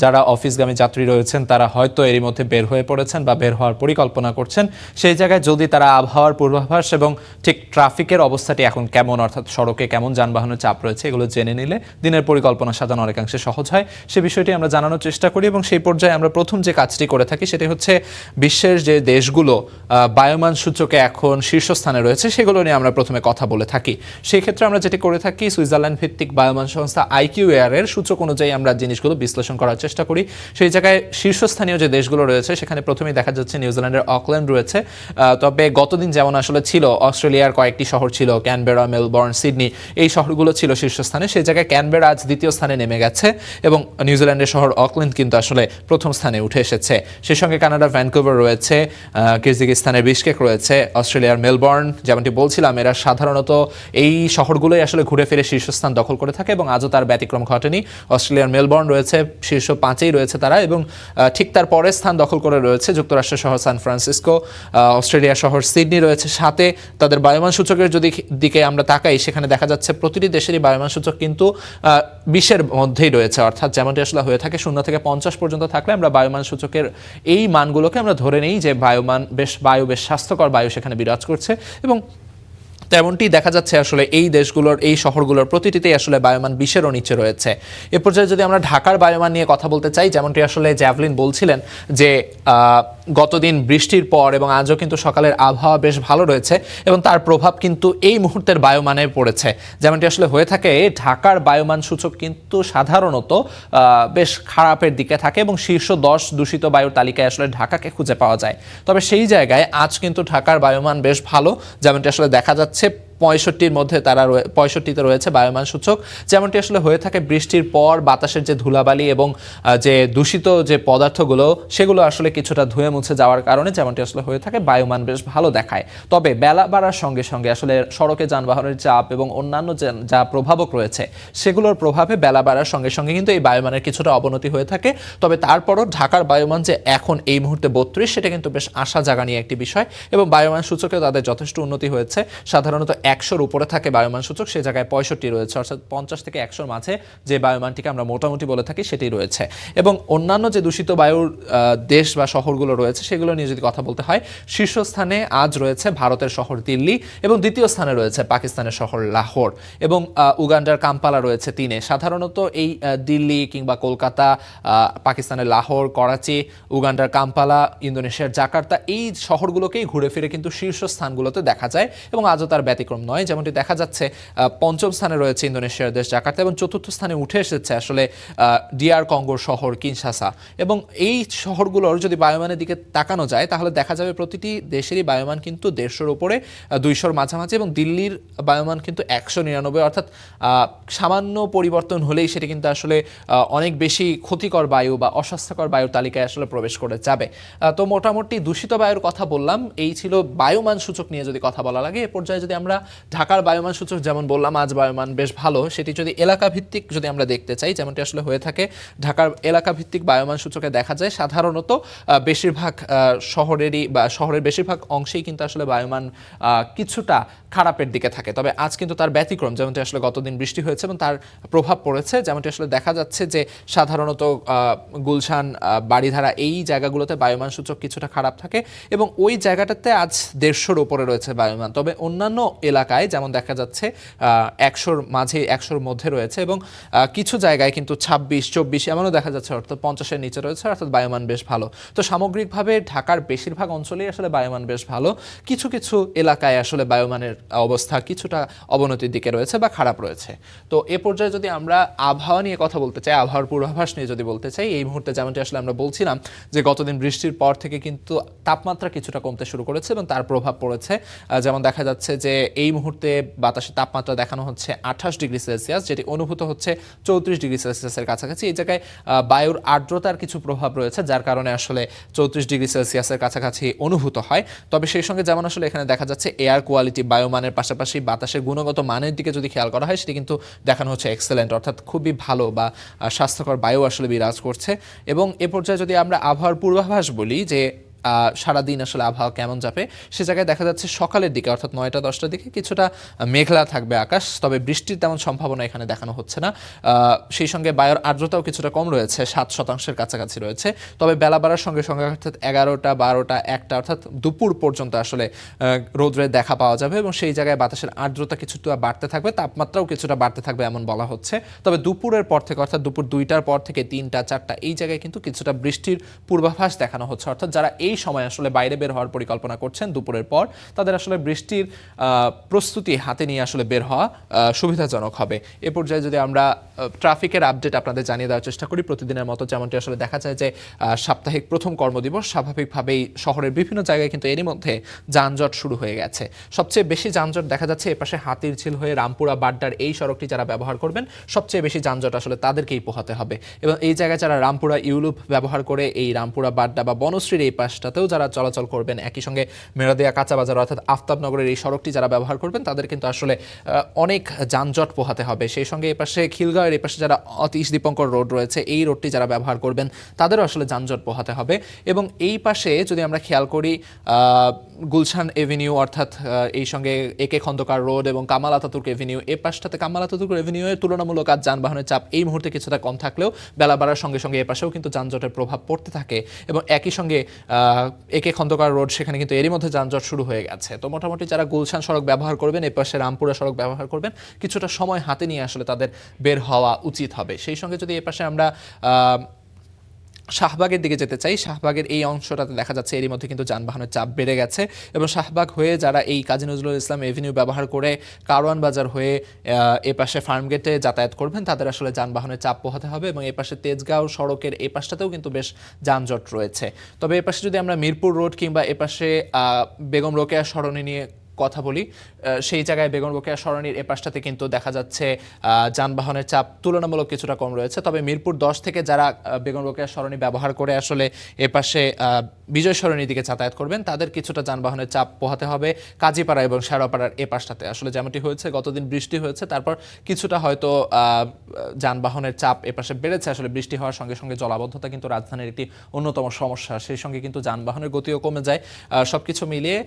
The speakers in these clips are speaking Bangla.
যারা অফিসগামী যাত্রী রয়েছেন তারা হয়তো এরই মধ্যে বের হয়ে পড়েছেন বা বের হওয়ার পরিকল্পনা করছেন। সেই জায়গায় যদি তারা আবহাওয়ার পূর্বাভাস এবং ঠিক ট্রাফিকের অবস্থাটি এখন কেমন, অর্থাৎ সড়কে কেমন যানবাহনের চাপ রয়েছে, এগুলো জেনে নিলে দিনের পরিকল্পনা সাজানো অনেকাংশে সহজ হয়। সে বিষয়টি আমরা জানানোর চেষ্টা করি এবং সেই পর্যায়ে আমরা প্রথম যে কাজটি করে থাকি সেটি হচ্ছে বিশ্বের যে দেশগুলো বায়ুমান সূচকে এখন শীর্ষস্থানে রয়েছে সেগুলো নিয়ে আমরা প্রথমে কথা বলে থাকি। সেই ক্ষেত্রে আমরা যেটি করে থাকি, সুইজারল্যান্ড ভিত্তিক বায়ুমান সংস্থা IQAir এর সূচক অনুযায়ী আমরা জিনিসগুলো বিশ্লেষণ করার চেষ্টা করি। সেই জায়গায় শীর্ষস্থানীয় যে দেশগুলো রয়েছে সেখানে প্রথমেই দেখা যাচ্ছে নিউজিল্যান্ডের অকল্যান্ড রয়েছে। তবে গতদিন যেমন আসলে ছিল, অস্ট্রেলিয়ার কয়েকটি শহর ছিল, ক্যানবেরা, মেলবোর্ন, সিডনি, এই শহরগুলো ছিল শীর্ষস্থানে। সেই জায়গায় ক্যানবেরা আজ দ্বিতীয় স্থানে নেমে গেছে এবং নিউজিল্যান্ডের শহর অকল্যান্ড কিন্তু আসলে প্রথম স্থানে উঠে এসেছে। সেই সঙ্গে কানাডার ভ্যানকুভার রয়েছে, কিরগিজস্তানের বিশকেক রয়েছে, অস্ট্রেলিয়ার মেলবোর্ন, যেমনটি বলছিলাম এরা সাধারণত এই শহরগুলোই আসলে ঘুরে ফিরে শীর্ষস্থান দখল করে থাকে এবং আজও তার ব্যতিক্রম ঘটেনি। অস্ট্রেলিয়ার মেলবোর্ন রয়েছে শীর্ষ 5-এই রয়েছে তারা এবং ঠিক তার পরের স্থান দখল করে রয়েছে যুক্তরাষ্ট্রের শহর সান ফ্রান্সিসকো, অস্ট্রেলিয়ার শহর সিডনি রয়েছে সাথে। তাদের বায়ুমান সূচকের যদি দিকে আমরা তাকাই সেখানে দেখা যাচ্ছে প্রতিটি দেশেরই বায়ুমান সূচক কিন্তু 20-এর মধ্যেই রয়েছে, অর্থাৎ যেমনটি আসলে হয়ে থাকে 0 থেকে 50 পর্যন্ত থাকলে আমরা বায়ুমান সূচকের এই মানগুলোকে আমরা ধরে নেই যে বায়ু বেশ স্বাস্থ্যকর বায়ু সেখানে বিরাজ করছে এবং তেমনটি দেখা যাচ্ছে আসলে এই দেশগুলোর, এই শহরগুলোর প্রতিটিতেই আসলে বায়ুমান 20-এরও নিচে রয়েছে। এ পর্যায়ে যদি আমরা ঢাকার বায়ুমান নিয়ে কথা বলতে চাই, যেমনটি আসলে জ্যাভলিন বলছিলেন যে গতদিন বৃষ্টির পর এবং আজও কিন্তু সকালের আবহাওয়া বেশ ভালো রয়েছে এবং তার প্রভাব কিন্তু এই মুহূর্তের বায়ুমানে পড়েছে। যেমনটি আসলে হয়ে থাকে, ঢাকার বায়ুমান সূচক কিন্তু সাধারণত বেশ খারাপের দিকে থাকে এবং শীর্ষ 10 দূষিত বায়ুর তালিকায় আসলে ঢাকাকে খুঁজে পাওয়া যায়। তবে সেই জায়গায় আজ কিন্তু ঢাকার বায়ুমান বেশ ভালো, যেমনটি আসলে দেখা যাচ্ছে 65-র মধ্যে তারা 65-তে রয়েছে বায়ুমান সূচক। যেমনটি আসলে হয়ে থাকে বৃষ্টির পর বাতাসের যে ধুলাবালি এবং যে দূষিত যে পদার্থগুলো সেগুলো আসলে কিছুটা ধুয়ে মুছে যাওয়ার কারণে যেমনটি আসলে হয়ে থাকে বায়ুমান বেশ ভালো দেখায়। তবে বেলা বাড়ার সঙ্গে সঙ্গে আসলে সড়কে যানবাহনের চাপ এবং অন্যান্য যা প্রভাবক রয়েছে সেগুলোর প্রভাবে বেলা বাড়ার সঙ্গে সঙ্গে কিন্তু এই বায়ুমানের কিছুটা অবনতি হয়ে থাকে। তবে তারপরও ঢাকার বায়ুমান যে এখন এই মুহূর্তে 32 সেটা কিন্তু বেশ আশা জাগানিয়া একটি বিষয় এবং বায়ুমান সূচকে তাদের যথেষ্ট উন্নতি হয়েছে। সাধারণত 100-র উপরে থাকে বায়ুমান সূচক, সে জায়গায় 65 রয়েছে, অর্থাৎ 50 থেকে 100-র মাঝে যে বায়ুমানটিকে আমরা মোটামুটি বলে থাকি সেটি রয়েছে। এবং অন্যান্য যে দূষিত বায়ুর দেশ বা শহরগুলো রয়েছে সেগুলো নিয়ে যদি কথা বলতে হয়, শীর্ষস্থানে আজ রয়েছে ভারতের শহর দিল্লি এবং দ্বিতীয় স্থানে রয়েছে পাকিস্তানের শহর লাহোর এবং উগান্ডার কাম্পালা রয়েছে 3-এ। সাধারণত এই দিল্লি কিংবা কলকাতা, পাকিস্তানের লাহোর, করাচি, উগান্ডার কাম্পালা, ইন্দোনেশিয়ার জাকার্তা, এই শহরগুলোকেই ঘুরে ফিরে কিন্তু শীর্ষস্থানগুলোতে দেখা যায় এবং আজও তার ব্যতিক্রম নয়। যেমনটি দেখা যাচ্ছে 5ম স্থানে রয়েছে ইন্দোনেশিয়ার দেশ জাকার্তা এবং 4র্থ স্থানে উঠে এসেছে আসলে DR কঙ্গোর শহর কিনশাসা। এবং এই শহরগুলোর যদি বায়ুমানের দিকে তাকানো যায় তাহলে দেখা যাবে প্রতিটি দেশেরই বায়ুমান কিন্তু 150-র উপরে, 200-র মাঝামাঝি এবং দিল্লির বায়ুমান কিন্তু 199, অর্থাৎ সামান্য পরিবর্তন হলেই সেটি কিন্তু আসলে অনেক বেশি ক্ষতিকর বায়ু বা অস্বাস্থ্যকর বায়ুর তালিকায় আসলে প্রবেশ করে যাবে। তো মোটামুটি দূষিত বায়ুর কথা বললাম, এই ছিল বায়ুমান সূচক নিয়ে যদি কথা বলা লাগে। এ পর্যায়ে যদি আমরা ঢাকার বায়ুমান সূচক যেমন বললাম আজ বায়ুমান বেশ ভালো, সেটি যদি এলাকা ভিত্তিক যদি আমরা দেখতে চাই যেমনটি আসলে হয়ে থাকে, ঢাকার এলাকা ভিত্তিক বায়ুমান সূচকে দেখা যায় সাধারণত বেশিরভাগ শহরেরই বা শহরের বেশিরভাগ অংশেই কিন্তু আসলে বায়ুমান কিছুটা খারাপের দিকে থাকে। তবে আজ কিন্তু তার ব্যতিক্রম, যেমনটি আসলে গতদিন বৃষ্টি হয়েছে এবং তার প্রভাব পড়েছে। যেমনটি আসলে দেখা যাচ্ছে যে সাধারণত গুলশান, বাড়িধারা, এই জায়গাগুলোতে বায়ুমান সূচক কিছুটা খারাপ থাকে এবং ওই জায়গাটাতে আজ 150-র উপরে রয়েছে বায়ুমান। তবে অন্যান্য এলাকায় যেমন দেখা যাচ্ছে 100-র মাঝে, 100-র মধ্যে রয়েছে এবং কিছু জায়গায় কিন্তু 26, 24 এমনও দেখা যাচ্ছে, অর্থাৎ 50-এর নিচে রয়েছে, অর্থাৎ বায়ুমান বেশ ভালো। তো সামগ্রিকভাবে ঢাকার বেশিরভাগ অঞ্চলেই আসলে বায়ুমান বেশ ভালো। কিছু কিছু এলাকায় আসলে বায়ুমানের অবস্থা কিছুটা অবনতির দিকে রয়েছে বা খারাপ রয়েছে। তো এ পর্যায়ে যদি আমরা আবহাওয়া নিয়ে কথা বলতে চাই, আবহাওয়ার পূর্বাভাস নিয়ে যদি বলতে চাই, এই মুহূর্তে যেমনটি আসলে আমরা বলছিলাম যে গতদিন বৃষ্টির পর থেকে কিন্তু তাপমাত্রা কিছুটা কমতে শুরু করেছে এবং তার প্রভাব পড়েছে। যেমন দেখা যাচ্ছে যে এই মুহূর্তে বাতাসের তাপমাত্রা দেখানো হচ্ছে 28 ডিগ্রি সেলসিয়াস, যেটি অনুভূত হচ্ছে 34 ডিগ্রি সেলসিয়াসের কাছাকাছি। এই জায়গায় বায়ুর আর্দ্রতার কিছু প্রভাব রয়েছে যার কারণে আসলে 34 ডিগ্রি সেলসিয়াসের কাছাকাছি অনুভূত হয়। তবে সেই সঙ্গে যেমন আসলে এখানে দেখা যাচ্ছে এয়ার কোয়ালিটি, বায়ুমানের পাশাপাশি বাতাসের গুণগত মানের দিকে যদি খেয়াল করা হয় সেটি কিন্তু দেখানো হচ্ছে এক্সেলেন্ট, অর্থাৎ খুবই ভালো বা স্বাস্থ্যকর বায়ু আসলে বিরাজ করছে। এবং এ পর্যায়ে যদি আমরা আবহাওয়ার পূর্বাভাস বলি যে সারাদিন আসলে আবহাওয়া কেমন যাবে সে জায়গায় দেখা যাচ্ছে সকালের দিকে অর্থাৎ 9টা-10টার দিকে কিছুটা মেঘলা থাকবে আকাশ, তবে বৃষ্টির তেমন সম্ভাবনা এখানে দেখানো হচ্ছে না। সেই সঙ্গে বায়ুর আর্দ্রতাও কিছুটা কম রয়েছে, 7% কাছাকাছি রয়েছে। তবে বেলা বাড়ার সঙ্গে সঙ্গে অর্থাৎ 11টা 12টা 1টা অর্থাৎ দুপুর পর্যন্ত আসলে রৌদ্রের দেখা পাওয়া যাবে এবং সেই জায়গায় বাতাসের আর্দ্রতা কিছুটা বাড়তে থাকবে, তাপমাত্রাও কিছুটা বাড়তে থাকবে এমন বলা হচ্ছে। তবে দুপুরের পর থেকে অর্থাৎ দুপুর 2টার পর থেকে 3টা 4টা এই জায়গায় কিন্তু কিছুটা বৃষ্টির পূর্বাভাস দেখানো হচ্ছে, অর্থাৎ যারা এই সময় আসলে বাইরে বের হওয়ার পরিকল্পনা করছেন দুপুরের পর তাদের আসলে বৃষ্টির প্রস্তুতি হাতে নিয়ে আসলে বের হওয়া সুবিধাজনক হবে। এ পর্যায়ে যদি আমরা ট্রাফিকের আপডেট আপনাদের জানিয়ে দেওয়ার চেষ্টা করি প্রতিদিনের মতো, যেমনটি আসলে দেখা যায় যে সাপ্তাহিক প্রথম কর্মদিবস, স্বাভাবিকভাবেই শহরের বিভিন্ন জায়গায় কিন্তু এরই মধ্যে যানজট শুরু হয়ে গেছে। সবচেয়ে বেশি যানজট দেখা যাচ্ছে এপাশে হাতিরঝিল হয়ে রামপুরা বাড্ডার এই সড়কটি যারা ব্যবহার করবেন সবচেয়ে বেশি যানজট আসলে তাদেরকেই পোহাতে হবে। এবং এই জায়গায় যারা রামপুরা ইউলুপ ব্যবহার করে এই রামপুরা বাড্ডা বা বনশ্রীর এই পাশটাতেও যারা চলাচল করবেন, একই সঙ্গে মেরাদিয়া কাঁচা বাজার অর্থাৎ আফতাবনগরের এই সড়কটি যারা ব্যবহার করবেন তাদের কিন্তু আসলে অনেক যানজট পোহাতে হবে। সেই সঙ্গে এই পাশে খিলগাঁওয়ের এই পাশে যারা অতীশ দীপঙ্কর রোড রয়েছে এই রোডটি যারা ব্যবহার করবেন তাদেরও আসলে যানজট পোহাতে হবে। এবং এই পাশে যদি আমরা খেয়াল করি গুলশান এভিনিউ অর্থাৎ এই সঙ্গে একে খন্দকার রোড এবং কামাল আতাতুর্ক এভিনিউ, এই পাশটাতে কামাল আতাতুর্ক এভিনিউয়ের তুলনামূলক আজ যানবাহনের চাপ এই মুহূর্তে কিছুটা কম থাকলেও বেলা বাড়ার সঙ্গে সঙ্গে এ পাশেও কিন্তু যানজটের প্রভাব পড়তে থাকে। এবং একই সঙ্গে একে খন্দকার রোড সেখানে কিন্তু এরই মধ্যে যানজট শুরু হয়ে গেছে। তো মোটামুটি যারা গুলশান সড়ক ব্যবহার করবেন, এ পাশে রামপুরা সড়ক ব্যবহার করবেন, কিছুটা সময় হাতে নিয়ে আসলে তাদের বের হওয়া উচিত হবে। সেই সঙ্গে যদি এ পাশে আমরা শাহবাগের দিকে যেতে চাই, শাহবাগের এই অংশটাতে দেখা যাচ্ছে এরই মধ্যে কিন্তু যানবাহনের চাপ বেড়ে গেছে এবং শাহবাগ হয়ে যারা এই কাজী নজরুল ইসলাম এভিনিউ ব্যবহার করে কারওয়ান বাজার হয়ে এ পাশে ফার্মগেটে যাতায়াত করবেন তাদের আসলে যানবাহনের চাপ পোহাতে হবে। এবং এ পাশে তেজগাঁও সড়কের এই পাশটাতেও কিন্তু বেশ যানজট রয়েছে। তবে এ পাশে যদি আমরা মিরপুর রোড কিংবা এ পাশে বেগম রোকেয়া সরণি নিয়ে কথা বলি, সেই জায়গায় বেগম রোকেয়া সরণির এপাশটাতে কিন্তু দেখা যাচ্ছে যানবাহনের চাপ তুলনামূলক কিছুটা কম রয়েছে। তবে মিরপুর 10 থেকে যারা বেগম রোকেয়া সরণি ব্যবহার করে আসলে এপাশে বিজয় সরণির দিকে যাতায়াত করবেন তাদের কিছুটা যানবাহনের চাপ পোহাতে হবে কাজীপাড়া এবং শেরপাড়ার এপাশটাতে। আসলে যেমনটি হয়েছে গতদিন বৃষ্টি হয়েছে, তারপর কিছুটা হয়তো যানবাহনের চাপ এপাশে বেড়েছে। আসলে বৃষ্টি হওয়ার সঙ্গে সঙ্গে জলাবদ্ধতা কিন্তু রাজধানীর একটি অন্যতম সমস্যা, সেই সঙ্গে কিন্তু যানবাহনের গতিও কমে যায়। সবকিছু মিলিয়ে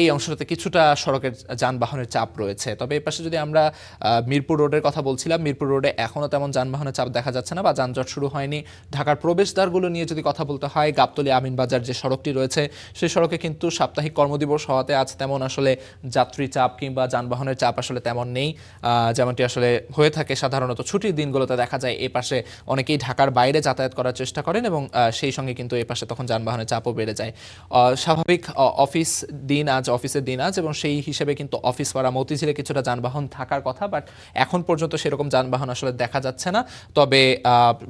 এই অংশটাতে কিছুটা সড়কের যানবাহনের চাপ রয়েছে। তবে এই পাশে যদি আমরা মিরপুর রোডের কথা বলছিলাম, মিরপুর রোডে এখনও তেমন যানবাহনের চাপ দেখা যাচ্ছে না বা যানজট শুরু হয়নি। ঢাকার প্রবেশদ্বারগুলো নিয়ে যদি কথা বলতে হয়, গাবতলী আমিনবাজার যে সড়কটি রয়েছে সেই সড়কে কিন্তু সাপ্তাহিক কর্মদিবস হওয়াতে আজ তেমন আসলে যাত্রী চাপ কিংবা যানবাহনের চাপ আসলে তেমন নেই, যেমনটি আসলে হয়ে থাকে সাধারণত ছুটির দিনগুলোতে দেখা যায় এ পাশে অনেকেই ঢাকার বাইরে যাতায়াত করার চেষ্টা করেন এবং সেই সঙ্গে কিন্তু এ পাশে তখন যানবাহনের চাপও বেড়ে যায়। স্বাভাবিক অফিস দিন আজ, অফিসের দিন আজ, এবং সেই হিসেবে কিন্তু অফিস পাড়া মতিঝিলে কিছুটা যানবাহন থাকার কথা, বাট এখন পর্যন্ত সেরকম যানবাহন আসলে দেখা যাচ্ছে না। তবে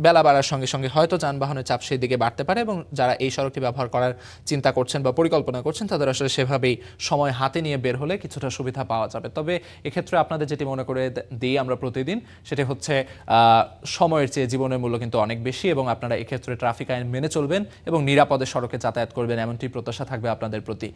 বেলা বাড়ার সঙ্গে সঙ্গে হয়তো যানবাহনের চাপ সেই দিকে বাড়তে পারে এবং যারা এই সড়কটি ব্যবহার করার চিন্তা করছেন বা পরিকল্পনা করছেন তাদের আসলে সেভাবেই সময় হাতে নিয়ে বের হলে কিছুটা সুবিধা পাওয়া যাবে। তবে এক্ষেত্রে আপনাদের যেটি মনে করে দিই আমরা প্রতিদিন, সেটি হচ্ছে সময়ের চেয়ে জীবনের মূল্য কিন্তু অনেক বেশি এবং আপনারা এক্ষেত্রে ট্রাফিক আইন মেনে চলবেন এবং নিরাপদে সড়কে যাতায়াত করবেন, এমনটি প্রত্যাশা থাকবে আপনাদের প্রতি।